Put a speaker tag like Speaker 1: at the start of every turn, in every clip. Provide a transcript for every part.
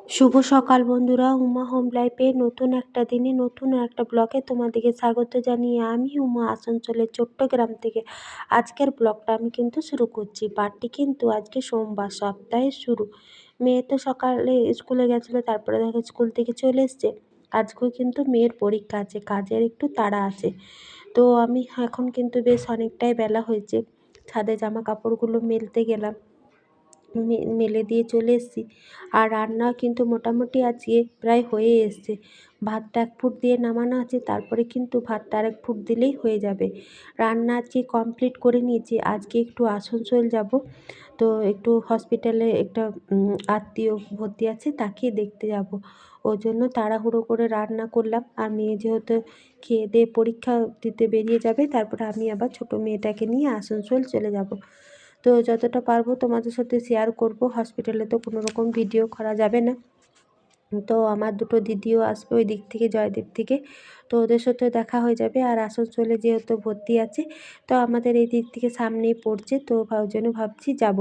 Speaker 1: শুভ সকাল বন্ধুরা, উমা হোম লাইফে নতুন একটা দিনে নতুন একটা ব্লগে তোমাদেরকে স্বাগত জানিয়ে আমি উমা আসানসোলের ছোট্ট গ্রাম থেকে আজকের ব্লগটা আমি কিন্তু শুরু করছি। বারটি কিন্তু আজকে সোমবার, সপ্তাহের শুরু। মেয়ে তো সকালে স্কুলে গেছিলো, তারপরে দেখো স্কুল থেকে চলে এসছে। আজকেও কিন্তু মেয়ের পরীক্ষা আছে, কাজের একটু তাড়া আছে। তো আমি এখন কিন্তু বেশ অনেকটাই বেলা হয়েছে, ছাদে জামা কাপড়গুলো মেলতে গেলাম, মেলে দিয়ে চলে এসেছি। আর রান্না কিন্তু মোটামুটি আজকে প্রায় হয়ে এসছে। ভাতটা 1 ফুট দিয়ে নামানো আছে, তারপরে কিন্তু ভাতটা আর 1 ফুট দিলেই হয়ে যাবে। রান্না আজকে কমপ্লিট করে নিয়েছি। আজকে একটু আসানসোল যাব, তো একটু হসপিটালে একটা আত্মীয় ভর্তি আছে, তাকে দেখতে যাব। ওই জন্য তাড়াহুড়ো করে রান্না করলাম। আর মেয়ে যেহেতু খেয়ে দিয়ে পরীক্ষা দিতে বেরিয়ে যাবে, তারপরে আমি আবার ছোটো মেয়েটাকে নিয়ে আসানসোল চলে যাব। তো যতটা পারবো তোমাদের সাথে শেয়ার করব। হসপিটালে তো কোনো রকম ভিডিও করা যাবে না। তো আমার দুটো দিদিও আসবে ওই দিক থেকে, জয়দ্বীপ থেকে, তো ওদের সাথে দেখা হয়ে যাবে। আর আসানসোলে যেহেতু ভর্তি আছে, তো আমাদের এই দিক থেকে সামনেই পড়ছে, তো ওই জন্য ভাবছি যাব।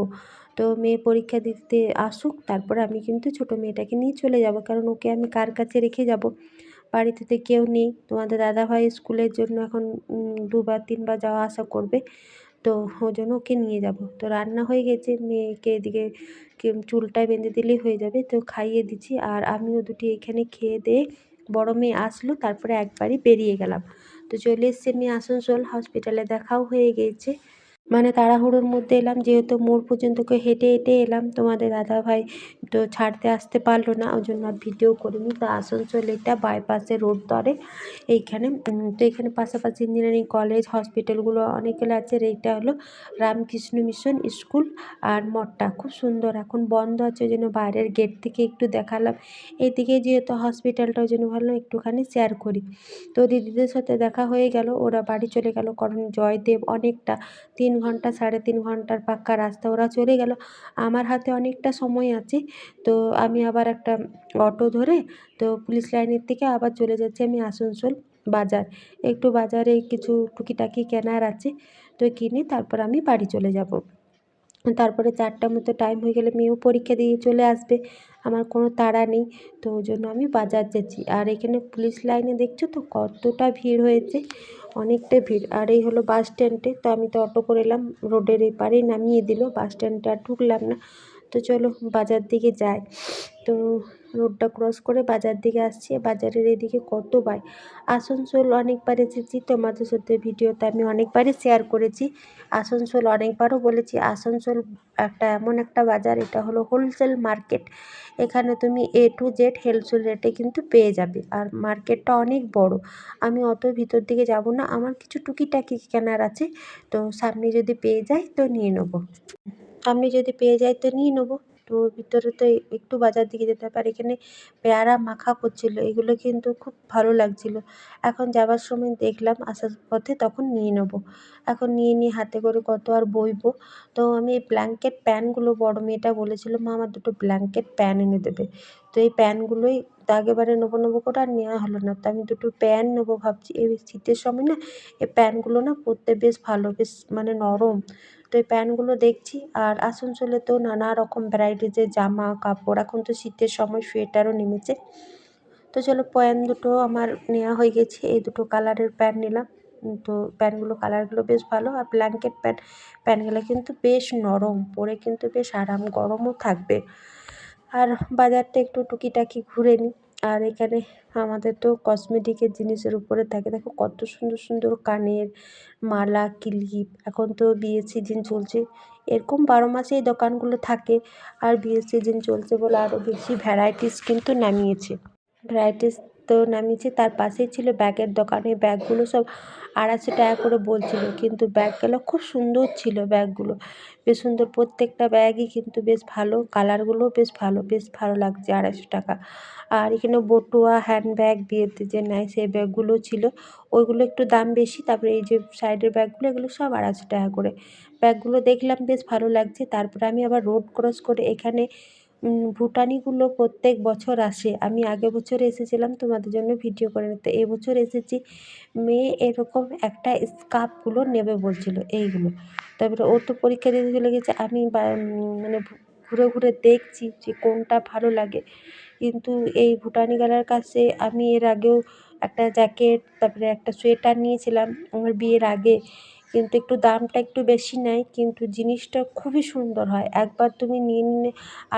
Speaker 1: তো মেয়ে পরীক্ষা দিতে আসুক, তারপরে আমি কিন্তু ছোটো মেয়েটাকে নিয়ে চলে যাব, কারণ ওকে আমি কার কাছে রেখে যাব? বাড়িতে তো কেউ নেই। তোমাদের দাদাভাই স্কুলের জন্য এখন 2বার 3বার যাওয়া আসা করবে, তো ওই জন্য ওকে নিয়ে যাব। তো রান্না হয়ে গেছে, মেয়েকে এদিকে চুলটা বেঁধে দিলেই হয়ে যাবে, তো খাইয়ে দিচ্ছি। আর আমিও দুটি এখানে খেয়ে দিয়ে, বড় মেয়ে আসলো, তারপরে একবারই বেরিয়ে গেলাম। তো চলে এসছে মেয়ে আসানসোল, হসপিটালে দেখাও হয়ে গিয়েছে। মানে তাড়াহুড়োর মধ্যে এলাম, যেহেতু মোড় পর্যন্ত হেঁটে হেঁটে এলাম, তোমাদের দাদাভাই তো ছাড়তে আসতে পারলো না, ওই জন্য আর ভিডিও করিনি। তো আসানসোল এটা বাইপাসে রোড ধরে এইখানে। তো এখানে পাশাপাশি ইঞ্জিনিয়ারিং কলেজ, হসপিটালগুলো অনেকগুলো আছে। আর এইটা হলো রামকৃষ্ণ মিশন স্কুল আর মঠটা খুব সুন্দর, এখন বন্ধ আছে, ওই জন্য বাইরের গেট থেকে একটু দেখালাম। এইদিকে যেহেতু হসপিটালটা, ওই জন্য ভাবলাম একটুখানি শেয়ার করি। তো দিদিদের সাথে দেখা হয়ে গেল, ওরা বাড়ি চলে গেল, কারণ জয়দেব অনেকটা 3 ঘন্টা 3.5 ঘন্টার পাক্কা রাস্তা, ওরা চলে গেল। আমার হাতে অনেকটা সময় আছে, তো আমি আবার একটা অটো ধরে, তো পুলিশ লাইনের থেকে আবার চলে যাচ্ছি আমি আসানসোল বাজার। একটু বাজারে কিছু টুকিটাকি কেনার আছে, তো কিনে তারপর আমি বাড়ি চলে যাব। তারপরে 4টার মতো টাইম হয়ে গেলে মেয়েও পরীক্ষা দিয়ে চলে আসবে, আমার কোনো তাড়া নেই। তো ওই জন্য আমি বাজার যাচ্ছি। আর এখানে পুলিশ লাইনে দেখছো তো কতটা ভিড় হয়েছে, অনেকটা ভিড়। আর এই হলো বাস স্ট্যান্ডে, তো আমি তো অটো করে এলাম, রোডের এপারেই নামিয়ে দিল, বাস স্ট্যান্ডে আর ঢুকলাম না। তো চলো বাজার দিকে যাই। তো রোডটা ক্রস করে বাজার দিকে আসছি। বাজারের এদিকে কত বাইক। আসানসোল অনেকবার এসেছি, তোমাদের সাথে ভিডিওতে আমি অনেকবারই শেয়ার করেছি। আসানসোল অনেকবারও বলেছি, আসানসোল একটা এমন একটা বাজার, এটা হলো হোলসেল মার্কেট। এখানে তুমি A to Z হোলসেল রেটে কিন্তু পেয়ে যাবে। আর মার্কেটটা অনেক বড়। আমি অত ভিতর দিকে যাব না, আমার কিছু টুকিটাকি কেনার আছে, তো সামনে যদি পেয়ে যাই তো নিয়ে নেবো। সামনে যদি পেয়ে যাই তো নিয়ে নেবো। তো ভিতরে তো একটু বাজার দিকে যেতে পারি। এখানে পেয়ারা মাখা করছিল, এগুলো কিন্তু খুব ভালো লাগছিল। এখন যাবার সময় দেখলাম আসার পথে, তখন নিয়ে নেবো। এখন নিয়ে হাতে করে কত আর বইবো। তো আমি এই ব্ল্যাঙ্কেট প্যান্টগুলো, বড় মেয়েটা বলেছিল মা আমার দুটো ব্ল্যাঙ্কেট প্যান্ট এনে দেবে। তো এই প্যান্টগুলোই আগেবারে নেবো করে আর নেওয়া হলো না। তো আমি দুটো প্যান্ট নেবো ভাবছি। এই শীতের সময় না এই প্যান্টগুলো না পরতে বেশ ভালো, বেশ মানে নরম। তো এই প্যান্টগুলো দেখছি। আর আসানসোলে তো নানা রকম ভ্যারাইটিজের জামা কাপড়, এখন তো শীতের সময় সোয়েটারও নেমেছে। তো চলো প্যান্ট দুটো আমার নেওয়া হয়ে গেছে, এই দুটো কালারের প্যান্ট নিলাম। তো প্যান্টগুলো কালারগুলো বেশ ভালো। আর ব্ল্যাঙ্কেট প্যান্টগুলো কিন্তু বেশ নরম, পরে কিন্তু বেশ আরাম, গরমও থাকবে। আর বাজারটা একটু টুকিটাকি ঘুরে নিই। আর এখানে আমাদের তো কসমেটিকের জিনিসের উপরে থাকে, দেখো কত সুন্দর সুন্দর কানের মালা, ক্লিপ। এখন তো বিয়ের সিজন চলছে, এরকম 12 মাসে এই দোকানগুলো থাকে। আর বিয়ের সিজন চলছে বলে আরও বেশি ভ্যারাইটিস কিন্তু নামিয়েছে। ভ্যারাইটিস তো নামিয়েছে। তার পাশেই ছিল ব্যাগের দোকান। এই ব্যাগগুলো সব 250 টাকা করে বলছিল, কিন্তু ব্যাগগুলো খুব সুন্দর ছিল। ব্যাগগুলো বেশ সুন্দর, প্রত্যেকটা ব্যাগই কিন্তু বেশ ভালো, কালারগুলোও বেশ ভালো, বেশ ভালো লাগছে। 250 টাকা। আর এখানে বটুয়া হ্যান্ডব্যাগ, বিয়েতে যে নেয় সেই ব্যাগগুলো ছিল, ওইগুলো একটু দাম বেশি। তারপরে এই যে সাইডের ব্যাগগুলো, এগুলো সব 250 টাকা করে। ব্যাগগুলো দেখলাম বেশ ভালো লাগছে। তারপরে আমি আবার রোড ক্রস করে এখানে ভুটানিগুলো প্রত্যেক বছর আসে। আমি আগের বছর এসেছিলাম, তোমাদের জন্য ভিডিও করে নিতে। এবছর এসেছি। মেয়ে এরকম একটা স্কার্ফগুলো নেবে বলছিল, এইগুলো। তারপরে ও তো পরীক্ষা দিতে চলে গেছে, আমি মানে ঘুরে ঘুরে দেখছি যে কোনটা ভালো লাগে। কিন্তু এই ভুটানিওয়ালার কাছে আমি এর আগেও একটা জ্যাকেট তারপরে একটা সোয়েটার নিয়েছিলাম আমার বিয়ের আগে, কিন্তু একটু দামটা একটু বেশি নেয়, কিন্তু জিনিসটা খুবই সুন্দর হয়। একবার তুমি নিয়ে নিলে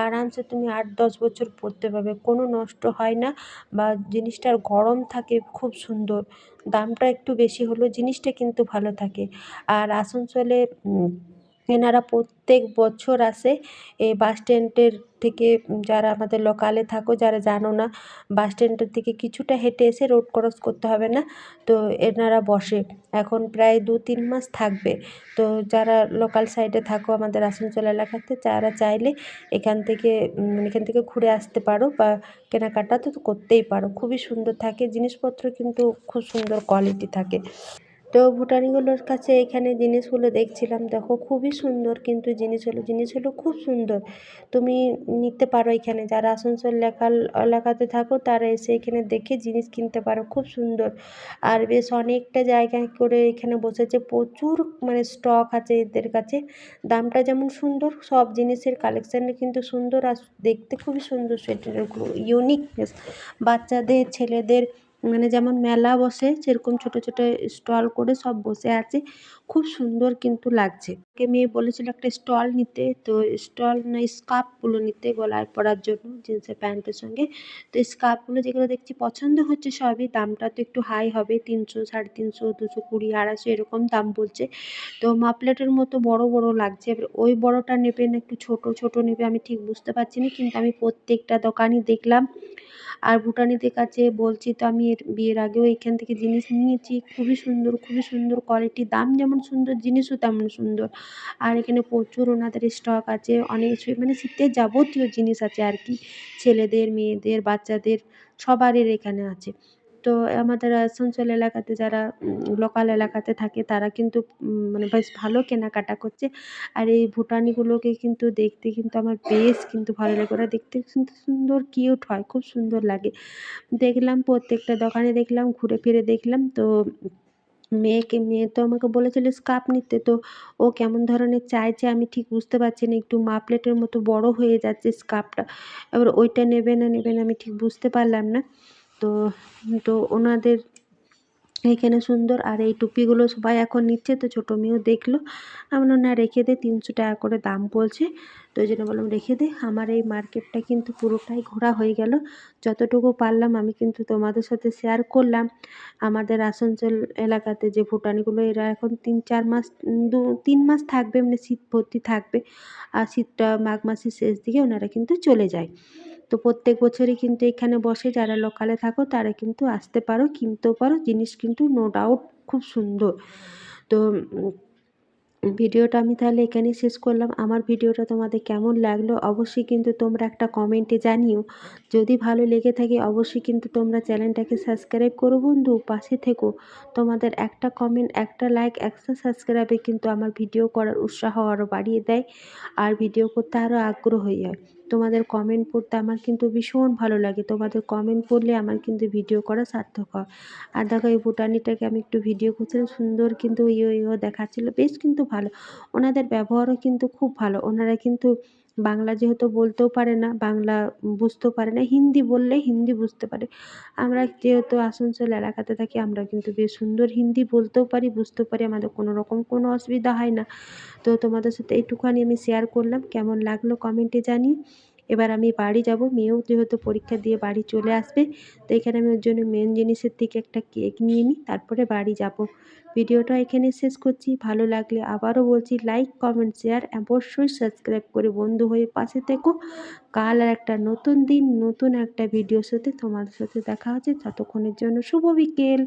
Speaker 1: আরামসে তুমি 8-10 বছর পরতে পারবে, কোনো নষ্ট হয় না বা জিনিসটার গরম থাকে খুব সুন্দর। দামটা একটু বেশি হলেও জিনিসটা কিন্তু ভালো থাকে। আর আসানসোলে এনারা প্রত্যেক বছর আসে এই বাস স্ট্যান্ডের থেকে, যারা আমাদের লোকালে থাকো যারা জানো না, বাস স্ট্যান্ডের থেকে কিছুটা হেঁটে এসে রোড ক্রস করতে হবে না, তো এনারা বসে এখন প্রায় 2-3 মাস থাকবে। তো যারা লোকাল সাইডে থাকো আমাদের আসানসোল এলাকাতে, যারা চাইলে এখান থেকে ঘুরে আসতে পারো বা কেনাকাটা তো করতেই পারো। খুবই সুন্দর থাকে জিনিসপত্র, কিন্তু খুব সুন্দর কোয়ালিটি থাকে। তো ভুটানিগুলোর কাছে এখানে জিনিসগুলো দেখছিলাম, দেখো খুবই সুন্দর, কিন্তু জিনিস হলো খুব সুন্দর। তুমি নিতে পারো এখানে, যারা আসানসোল এলাকাতে থাকো তারা এসে এখানে দেখে জিনিস কিনতে পারো, খুব সুন্দর। আর বেশ অনেকটা জায়গা করে এখানে বসেছে, প্রচুর মানে স্টক আছে এদের কাছে। দামটা যেমন সুন্দর, সব জিনিসের কালেকশানটা কিন্তু সুন্দর আর দেখতে খুবই সুন্দর। সোয়েটারগুলো ইউনিকনেস, বাচ্চাদের ছেলেদের মানে যেমন মেলা বসে সেরকম ছোট ছোট স্টল করে সব বসে আছে, খুব সুন্দর কিন্তু লাগছে। মেয়ে বলেছিল একটা স্টল নিতে, তো স্টল না স্কার্ফগুলো নিতে গলায় পরার জন্য জিন্সের প্যান্টের সঙ্গে। তো স্কার্ফগুলো যেগুলো দেখছি পছন্দ হচ্ছে সবই, দামটা তো একটু হাই হবে, 300, 350, 220, 250 এরকম দাম বলছে। তো মাপলেটের মতো বড় বড় লাগছে, এবার ওই বড়টা নেবে না একটু ছোট ছোট নেবে আমি ঠিক বুঝতে পারছি না, কিন্তু আমি প্রত্যেকটা দোকানই দেখলাম। আর ভুটানিদের কাছে বলছি তো, আমি বিয়ের আগেও এখান থেকে জিনিস নিয়েছি, খুবই সুন্দর খুবই সুন্দর কোয়ালিটি, দাম যেমন সুন্দর জিনিসও তেমন সুন্দর। আর এখানে প্রচুর ওনাদের স্টক আছে, অনেক মানে শীতের যাবতীয় জিনিস আছে আর কি, ছেলেদের মেয়েদের বাচ্চাদের সবারই এখানে আছে। তো আমাদের আসানসোল এলাকাতে যারা লোকাল এলাকাতে থাকে তারা কিন্তু মানে বেশ ভালো কেনাকাটা করছে। আর এই ভুটানিগুলোকে কিন্তু দেখতে কিন্তু আমার বেশ কিন্তু ভালো লাগে, ওরা দেখতে কিন্তু সুন্দর কিউট হয়, খুব সুন্দর লাগে। দেখলাম প্রত্যেকটা দোকানে দেখলাম, ঘুরে ফিরে দেখলাম। তো মেয়ে তো আমাকে বলেছিল স্কার্ফ নিতে, তো ও কেমন ধরনের চাইছে আমি ঠিক বুঝতে পারছি না, একটু মাপলেটের মতো বড় হয়ে যাচ্ছে স্কার্ফটা, এবার ওইটা নেবে না আমি ঠিক বুঝতে পারলাম না। তো তো ওনাদের এইখানে সুন্দর। আর এই টুপিগুলো সবাই এখন নিচ্ছে, তো ছোটো মেয়েও দেখলো, আমি বললাম না রেখে দে, 300 টাকা করে দাম বলছে, তো ওই জন্য বললাম রেখে দে। আমার এই মার্কেটটা কিন্তু পুরোটাই ঘোরা হয়ে গেল, যতটুকু পারলাম আমি কিন্তু তোমাদের সাথে শেয়ার করলাম। আমাদের আসানসোল এলাকাতে যে ভুটানিগুলো, এরা এখন 3-4 মাস 3 মাস থাকবে, মানে শীত ভর্তি থাকবে, আর শীতটা মাঘ মাসের শেষ দিকে ওনারা কিন্তু চলে যায়। তো প্রত্যেক বছরই কিন্তু এখানে বসে, যারা লোকালে থাকো তারা কিন্তু আসতে পারো, কিনতেও পারো, জিনিস কিন্তু নো ডাউট খুব সুন্দর। তো ভিডিওটা আমি তাহলে এখানেই শেষ করলাম। আমার ভিডিওটা তোমাদের কেমন লাগলো অবশ্যই কিন্তু তোমরা একটা কমেন্টে জানিও। যদি ভালো লেগে থাকে অবশ্যই কিন্তু তোমরা চ্যানেলটাকে সাবস্ক্রাইব করো বন্ধু, পাশে থেকো। তোমাদের একটা কমেন্ট, একটা লাইক, একটা সাবস্ক্রাইবে কিন্তু আমার ভিডিও করার উৎসাহ আরও বাড়িয়ে দেয়, আর ভিডিও করতে আরও আগ্রহ হয়ে যায়। তোমাদের কমেন্ট পড়তে আমার কিন্তু ভীষণ ভালো লাগে, তোমাদের কমেন্ট পড়লে আমার কিন্তু ভিডিও করা সার্থক হয়। আর দেখো এই ভুটানিটাকে আমি একটু ভিডিও করছিলাম, সুন্দর কিন্তু ইয়ো দেখাচ্ছিলো, বেশ কিন্তু ভালো। ওনাদের ব্যবহারও কিন্তু খুব ভালো, ওনারা কিন্তু বাংলা যেহেতু বলতেও পারে না, বাংলা বুঝতেও পারে না, হিন্দি বললে হিন্দি বুঝতে পারে। আমরা যেহেতু আসানসোল এলাকাতে থাকি, আমরা কিন্তু বেশ সুন্দর হিন্দি বলতেও পারি, বুঝতেও পারি, আমাদের কোনো রকম কোনো অসুবিধা হয় না। তো তোমাদের সাথে এইটুখানি আমি শেয়ার করলাম, কেমন লাগলো কমেন্টে জানিয়ে। এবার আমি বাড়ি যাব, মেয়েও যেহেতু পরীক্ষা দিয়ে বাড়ি চলে আসবে, তো এখানে আমি ওর জন্য মেন জিনিসের থেকে একটা কেক নিয়ে নিই, তারপরে বাড়ি যাব। ভিডিওটা এখানে শেষ করছি, ভালো লাগলে আবারও বলছি লাইক কমেন্ট শেয়ার অবশ্যই সাবস্ক্রাইব করে বন্ধু হয়ে পাশে থেকো। কাল আর একটা নতুন দিন নতুন একটা ভিডিওর সাথে তোমাদের সাথে দেখা হচ্ছে, ততক্ষণের জন্য শুভ বিকেল।